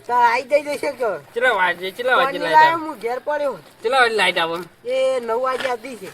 તાર આઈ જશે કે ચલા વાજે લાઈટ હું ઘેર પડ્યો ચલા વાજે લાઈટ આવે એ 9 વાગે આવતી છે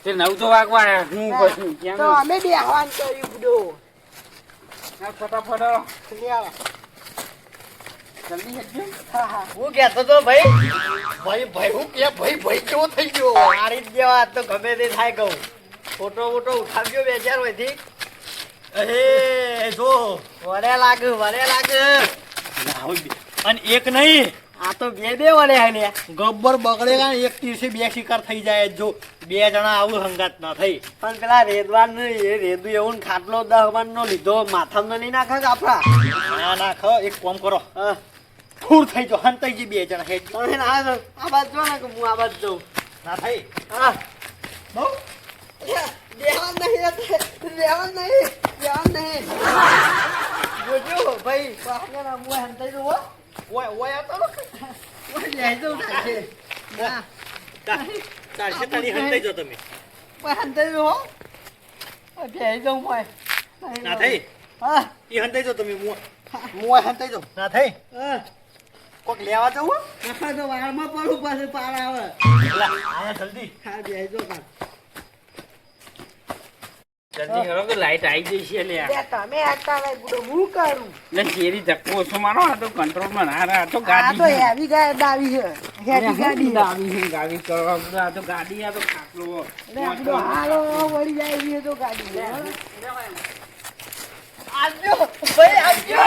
તે 9 તો વાગવા હું પછી કેમ તો અમે બે આવાન કર્યું બડો ફટાફટ લે આવા જલ્દી હેડજો હું કહેતો તો ભાઈ હું કે ભાઈ કેવો થઈ ગયો મારી જ દેવા તો ગમે તે થાય કહું ફોટો ઉઠાવજો બે ચાર હોયથી જો વરે લાગે અને એક નહીં આ તો બે વરે આને ગબ્બર બગડેલા ને એક દિવસે બે શિકાર થઈ જાય જો બે જણા આવું હંગાત ના થઈ પણ પેલા રેદવાન રેદુ એવું ખાટલો 10 નો લીધો માથામાં નહીં નાખે કે આપડા ના નાખ એક કામ કરો ફૂર થઈ જો હંતાઈજી બે જણા હેડ તમે આ બાદ જો ને કે હું આ બાદ જાઉં ના થઈ હા બહુ દેવાન નહીં જોજો ભાઈ પાછળના મુએ હંતાઈ દો ઓય આતો ઓય લઈ દો ના ચાલશે તારી હંતાઈ જો તમે ઓય હંતાઈ દો ઓય ભેઈ દો ઓય ના થઈ હા ઈ હંતાઈ જો તમે મુએ હંતાઈ દો ના થઈ હા કોક લેવા જવું હા તો વાળમાં પડું પાછું પાર આવે આયા જલ્દી હા ભેઈ દો કા જલ્દી કરો કે લાઈટ આવી જઈ છે લે તમે આતા ભાઈ બડો હું કરું લે શેરી ધક્કો છો મારો આ તો કંટ્રોલ માં ના રહે આ તો આ ગાડી તો હેવી ગાડી છે હેવી ગાડી ગાડી કરવા આ તો ગાડી આ તો ખાટલો લે બડો હાલો વળી જાય છે તો ગાડી આવજો ભાઈ આવજો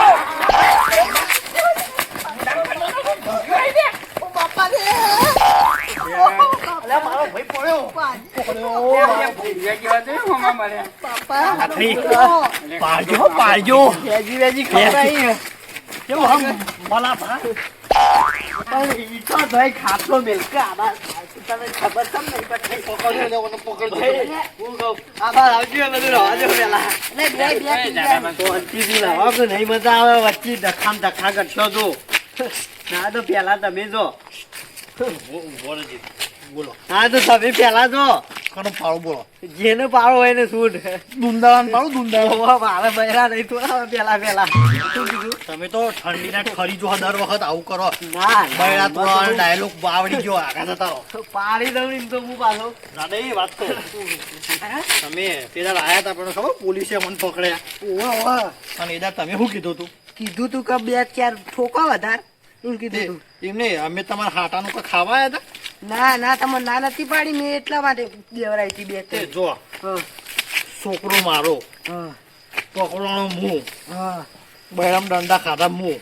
ઓ બાપા રે અલા મારો ભાઈ પડ્યો પાડજો વેજી ખવડાઈ કેમ હમ મલા ભા પણ ઈ તો ભાઈ ખાટલો મેલકા આબા તને ખબર તમ નહીં પછી પકડ્યો લેવાનો પકડજો હું કહું આબા આવજો બધું રવાજો પેલા લે બે તો અંતીજી લાવા કે નહીં મજા આવે વચ્ચે ધખા કરશો તો ના તો પેલા તમે જો બોલો હા તો તમે પેલા જો કોનો પાળો બોલો જેને પાળો હોય ને સૂટ દુંદાવાન પાળો દુંદાવા મારે બૈરા નહીં થોડા પેલા શું કીધું તમે તો ઠંડીના ખરી જો દર વખત આવું કરો ના બૈરા તો ડાયલોગ બાવડી ગયો આગા જતા રહો પાડી દઉં ને તો હું પાછો દાદા એ વાત તો તમે પેલા આયા હતા પણ ખબર પોલીસે મને પકડ્યા ઓહો અને એદા તમે શું કીધું તું કે બે ચાર ઠોકા વધાર શું કીધું એમને અમે તમારા હાટાનું કઈ ખાવા આવ્યા હતા ના તમે ના નથી પાડી મેં એટલા માટે દેવરાઈ હતી બે તે જો છોકરો મારો પકડવાનો મું બહેરામ દંડા ખાધા મું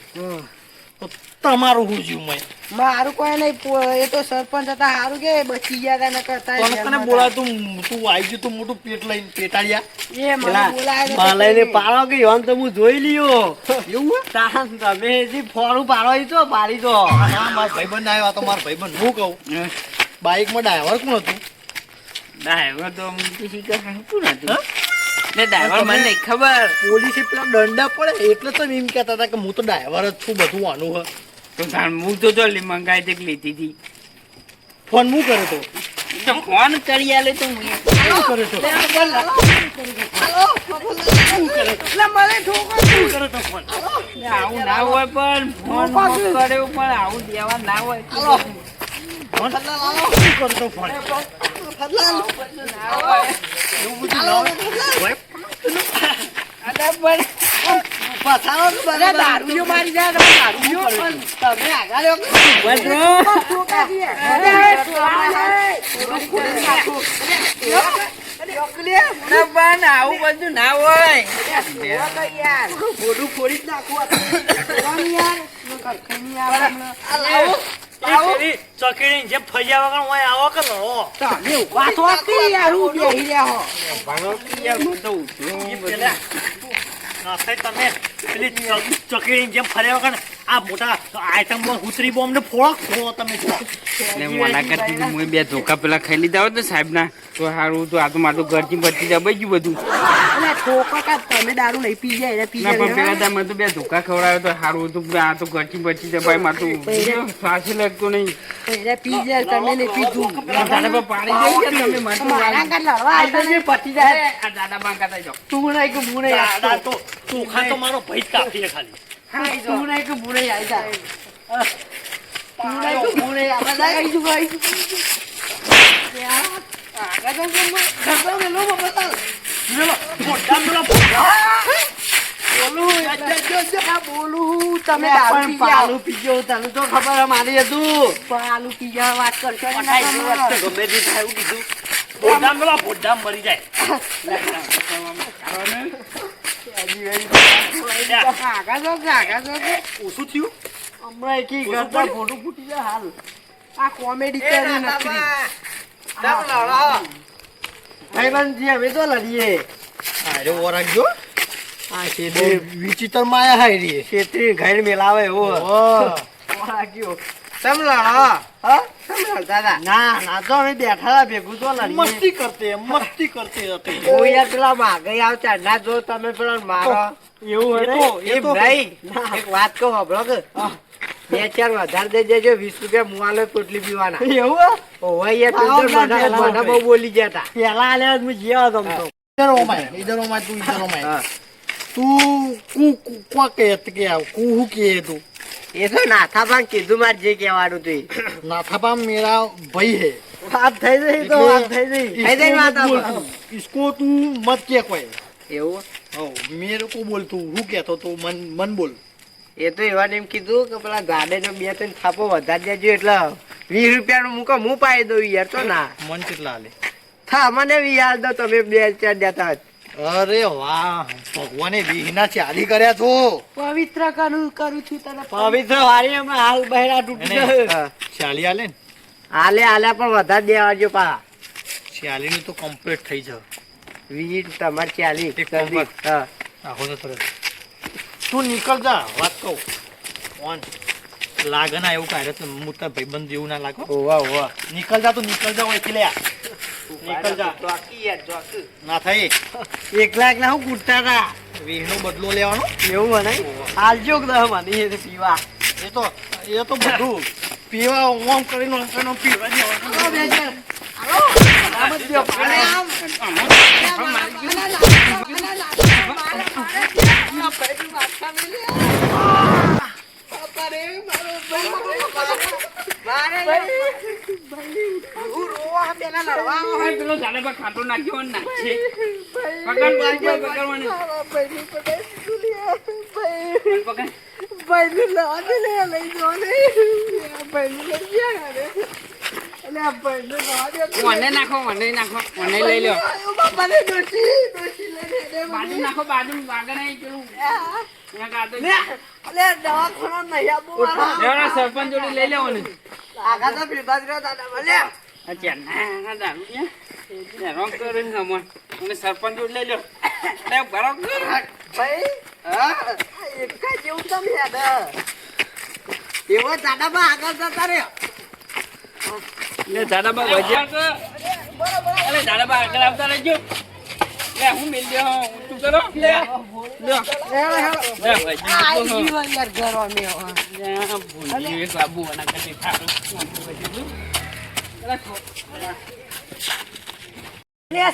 તો તમારું હું જીવ મેં મારું કોઈ નહીં એ તો સરપંચ હતા સારું કે બચી ગયા હતા કરતા તને બોલા તું આવી ગયું તું મોટું પેટ લઈને પેટાડ્યા એ મને બોલાય લઈને પાડો કે યોન તો હું જોઈ લ્યો એવું તાન તમે જે ફોરું પાડો તો પાડી દો હા મારો ભાઈબંધ આવ્યો તો મારો ભાઈબંધ હું કહું બાઇકમાં ડ્રાઈવર કોણ હતું ડ્રાઈવર તો શીખર હતું નથી ને ડ્રાઈવર મને નહીં ખબર પોલીસે પેલા દંડા પડે એટલે તો એમ કહેતા હતા કે હું તો ડ્રાઈવર જ છું બધું આનું હ તો હું તો જલ્દી મંગાઈ તે લીધી હતી ફોન હું કરે તો ફોન કરી આલે તો હું કરે તો આવું ના હોય પણ ફોન કર્યો પણ આવું દેવા ના હોય ફોન કરતો ફોન દારૂ મારી જાય તમે આગળ આવું બધું ના હોય મોઢું ફોડી જ નાખવું ચકડી જેમ ફર્યા વગર હોય આવો કે લડો તમે વાતો કરી યાર હું બેહી રહ્યા તમે પેલી ચકડી જેમ ફર્યા વગર આ મોટા આઈટમ બોમ્બ ઉતરી બોમ્બ ને ફોડો તમે મને કરતી હું બે ધોકા પેલા ખાઈ લીધા હોત ને સાહેબ ના તો સારું તો આ તો મારું ઘરથી બચી દબાઈ ગયું બધું તમે દારૂ લઈ પી જાય પી ના પણ પેલા તમે તો બે ધોકા ખવડાવ્યો તો સારું હતું આ તો ઘરથી બચી દબાઈ મારું શ્વાસ લાગતો નહીં પી જાય તમે નહીં પીધું પાડી દઈ છે તમે પતી જાય આ દાદા બાંકા થઈ જાઓ તું નહીં કે હું નહીં તો ચોખા તો મારો ભાઈ જ કાપી ખાલી તું નહીં કે હું નહીં બોલું તમે પણ પાલું પીજો તને તો ખબર હે મારી હતું પાલું પીજા વાત કરશો ને પટાઈ જેવું વાત તો ગમે તે થાય એવું કીધું પોટામ પેલા પોટામ મરી જાય ઓછું થયું હમણાં એકી કરતા ફોટો ફૂટી જાય હાલ આ કોમેડી કરી નકરી ભાઈબંધજી અમે તો લડીએ અરે ઓ રાખજો આ શેત્રી વિચિત્ર માયા હાઈ રી શેત્રી ઘર મેલાવે એવો રાખજો સમ લડો હા સમ લડતા હતા ના ના તો અમે બેઠા ભેગું તો લડીએ મસ્તી કરતે હતી ઓ યાર પેલા માગે આવ ચાંદા જો તમે પેલા મારો એવું હે એ ભાઈ એક વાત કહો હબળો કે બે ચાર વધારે દઈ દેજો 20 રૂપિયા મુવાલે પોટલી પીવાના એવું ઓય યાર મને બહુ બોલી ગયા હતા પેલા આલે હું જીવા તમ તો इधर ओमा तू इधर ओमा તું કુ કે હું કે તું એ તો નાથા પણ કીધું માર જે કહેવાનું તું नाथापा मेरा भाई है વાત થઈ જઈ તો વાત થઈ જઈ વાત इसको तू मत क्या कोई એવું ओ मेरे को बोल तू હું કહેતો તો મન બોલ એ તો એવા એમ કીધું કે પેલા ગાડે જો બે ત્રણ થાપો વધારી દેજો એટલે 20 રૂપિયાનું મૂકો હું પાઈ દઉં યાર તો ના મન કેટલા આલે થા મને યાદ દો તમે બે ચાર દેતા અરે વાહ ભગવાને વિહના ચાલી કર્યા છો પવિત્ર કરું છું તને પવિત્ર વારી હમણાં હાલ બહેરા તૂટી ગયો ચાલી આલે ને હાલે પણ વધારે દેવાજો પા ચાલી ની તો કમ્પ્લીટ થઈ જાવ 20 તમારે 40 એક નંબર. હા આખો તો તરત તું નીકળ જા વાત કહું ઓન લાગે ના એવું કાઢે તો મોટા ભાઈબંધ જેવું ના લાગો ઓવા ઓવા નીકળ જા તું નીકળ જા ઓયથી લે નીકળ જા ચોકી યાર ચોકી ના થાય એકલા એકલા હું કૂટતા હતા વીહનો બદલો લેવાનો એવું બનાય હાલજો કે મને એ પીવા એ તો બધું પીવા ઓમ કરીને પીવા દેવાનું પેલો ઝાડે પર ખાટો નાખ્યો ને નાખશે પકડવાનું મને નાખો મને લઈ લો બાજુ નાખો બાજુ વાગણ આવી પેલું સરપંચ જોડે લઈ લેવાનું સરપંચ જોડે લઈ લો એવો દાદામાં આગળ જતા રહ્યો દાદાબા દાદાબા આગળ આવતા રહેજો હું મિલ દે ઊંચું કરો બાબુ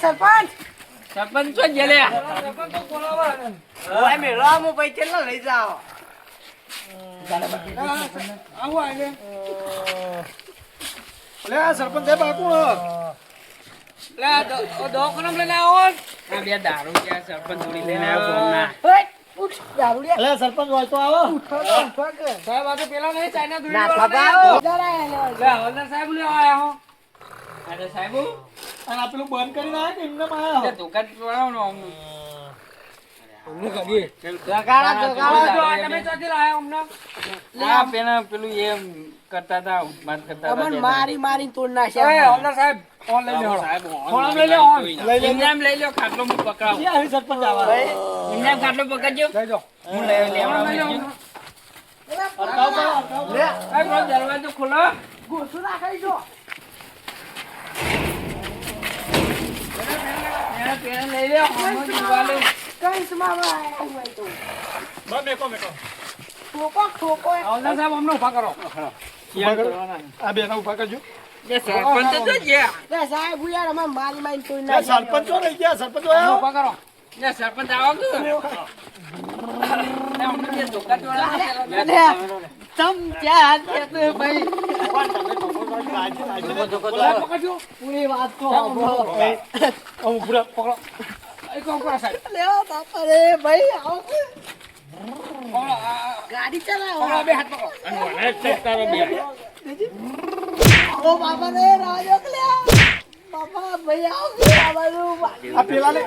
સરપંચ સરપંચ છો જેલે પૈસા લઈ જાઓ સરપંચ સાહેબ આકું દવાખાના લઈને આવો બે દારૂ ક્યાં સરપંચ જોડી લઈને આવ્યો ફોનના સરપંચ હોય તો આવો સાહેબ આ તો પેલા નહીં ચાઇના ના સાહેબ લે આયા હો અરે સાહેબ અને આ પેલું બંધ કરીને આવ્યા કે એમને આવ્યા દુકાન વાળો નો પેલું એમ કરતા હતા બંધ કરતા હતા મારી તોડ નાખ્યા સાહેબ લઈ લો ખાટલો હું પકડાવું સરપંચ આવા એમને ખાટલો પકડજો હું દરવાજો ખોલો ગોસું નાખાઈ જો લઈ લો કંઈસમાં મેકો ઠોકો સાહેબ અમને ઉભા કરો આ બેના ઉભા કરજો સરપંચ તો ગયા સાહેબ યાર અમે મારી તોડ સરપંચ રહી ગયા સરપંચ ઉભા કરો સરપંચ આવો કે અમને ધોકા તમ ક્યાં હાથ છે ભાઈ પૂરી વાત તો સાંભળો. લેવો બાપા રે ભાઈ આવો ગાડી ચલાવો ઓ બાપા રે રાજો કલ્યા બાપા ભાઈ આવો આ પેલા ને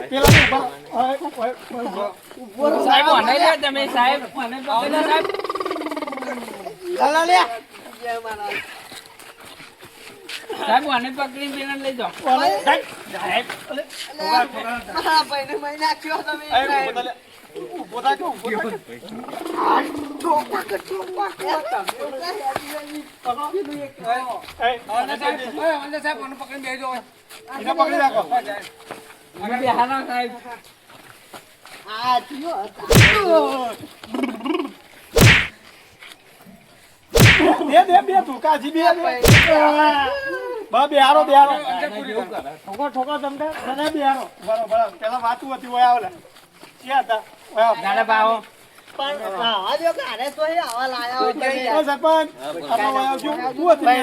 ઉભો રહો. સાહેબ મને લે તમે સાહેબ મને પકડો સાહેબ ચાલો લે સાહેબ મને પકડી પેલા લઈ જાઓ સાહેબ મારા ભાઈને મહી નાખ્યો તમે આ થયો ઠોકો તમતા તને બેહારો બરાબર પેલા વાતું હતી ઓય આવલા ક્યાં હતા ઓય આવ. ગાડા બાવો પણ આવા જો કારે તો એ આવા લાયા હોય તમે ઓ સરપંચ આપણે ઓય આવજો તું હતી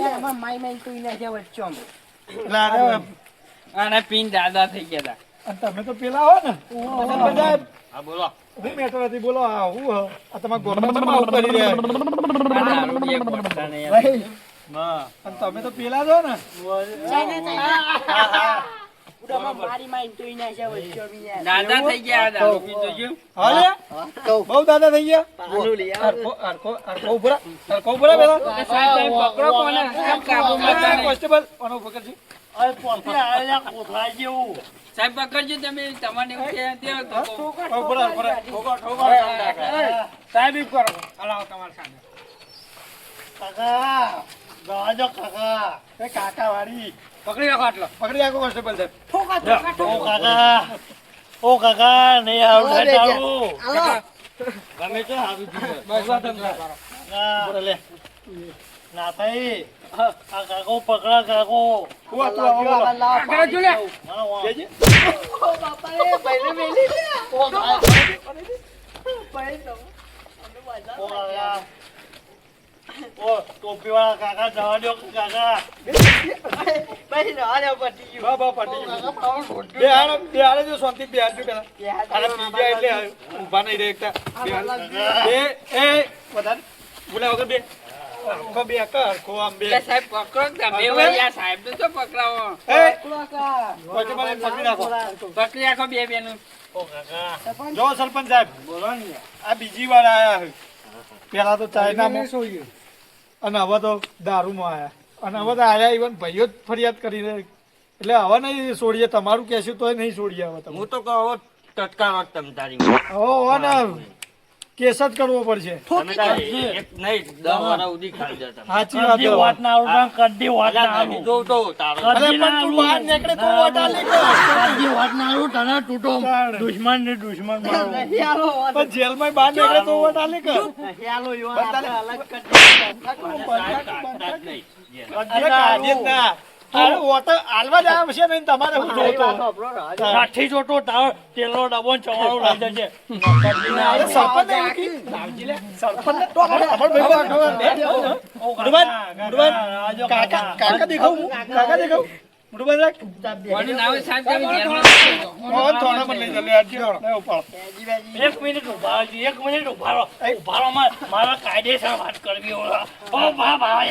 એમાં માઈ માઈ તું ને જે વચ્ચો લા અને પીન દાદા થઈ ગયા હતા તમે તો પેલા હો ને સરપંચ સાહેબ હા બોલો હું મેટર હતી બોલો આ હું હ આ તમારા ગોળમાં આવું કરી રહ્યા ભાઈ હા અને તમે તો પેલા છો ને મારી માઈ તું ને જે વચ્ચો બી દાદા થઈ ગયા હતા લોકો જોજો હાલે બહુ દાદા થઈ ગયા પાનું લઈ આવો અરખો ઉભરા પેલા સાહેબ પકડો કોને કેમ કાબુમાં તાને? કોન્સ્ટેબલ ઓનો પકડજી અરે પોતે આયા કોથળા જેવું સાહેબ પકડજો તમે તમને એવું કે તે તો સાહેબ ઈ કરો હલાવો તમારા સામે કાકા ગાજો કાકા એ કાકા વાળી પકડી રાખો કોન્સ્ટેબલ સાહેબ ઓ કાકા નહીં આવડે તારું હાલો ગમે તો આવી જોઈએ બસ વાત સમજા કાકા લે ના થઈ આ કાકો પકડા કાકો હું આ તું આવો બોલો આગળ જો લે જેજી ઓ બાપા રે ભાઈને મેલી લે ઓ કાકા ભાઈ તો ઓ કાકા ઓ ટોપી વાળા કાકા જવા દો કાકા ભાઈ નો આલે પટી ગયું બા પાટી બે હાડે જો શાંતિ બે હાડે પેલા આને પીજા એટલે ઊભા નહીં રહે એકતા એ વધારે બોલા વગર બે આખો બે આખો આમ બે એટલે સાહેબ પકડો તમે વળ્યા સાહેબ તો શું પકડાવો એ કાકા કોન્સ્ટેબલ પકડી રાખો પકડી રાખો બે બેનું ઓ કાકા જો સરપંચ સાહેબ બોલો ને આ બીજી વાર આયા છે પેલા તો ચાઇનામાં અને હવે તો દારૂમાં આયા અને હવે તો આયા ઇવન ભાઈઓ જ ફરિયાદ કરી રહે એટલે હવે નહીં છોડીએ તમારું કહેશું તોય નહીં છોડીએ હવે તમે હું તો કહો તત્કાળ તમ તારી હવે ને કેસ જ કરવો પડશે તમે તારી એક નહીં 10 વાર ઉધી ખાઈ જતા સાચી વાત છે. વાત ના આવડે કડી વાત ના આવડે જો તો તારો અરે પણ તું બહાર નીકળે તો વોટ આલી કે. કડી વાત ના આવડે તને તૂટો દુશ્મન ને દુશ્મન મારો યાલો પણ જેલમાં બહાર નીકળે તો વોટ આલી કે. યાલો યુવાન અલગ કરી અરે કાઢીએ જ ના. તારે વોટ આલવા જ આવશે નહીં તમારે હું જોતો કાઠી જોતો તારો તેલનો ડબ્બો ને ચવાળો લઈ જજે અરે સરપંચને એવું કી? સરપંચને તો આપણે ભાઈ મુડુબાન, કાકા દેખાવું હું? કાકા દેખાવું? મુડુબાન રાખ. કોનું નામ છે સાહેબ તમે ધ્યાનમાં મોહન થોડામાં લઈ ચાલે, આજી લે ઉપાડ. એક મિનિટ ઉભા રહો, એક મિનિટ ઉભા રહો. ઉભા રહો, મારા કાયદેસર વાત કરવી ઓલા. ઓ બાબા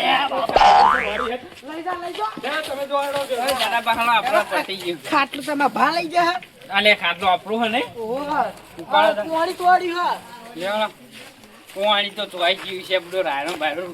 તમે જો આડો કે. દાદા બહાલો આપણો પતી ગયું ખાટલું તમે ભા લઈ જા આલે ખાટલો આપણું હે ને ઓહો તોડી હા લેવાનો કોવાણી તો ધોઈ ગયું છે બધો રાયનો બાયરો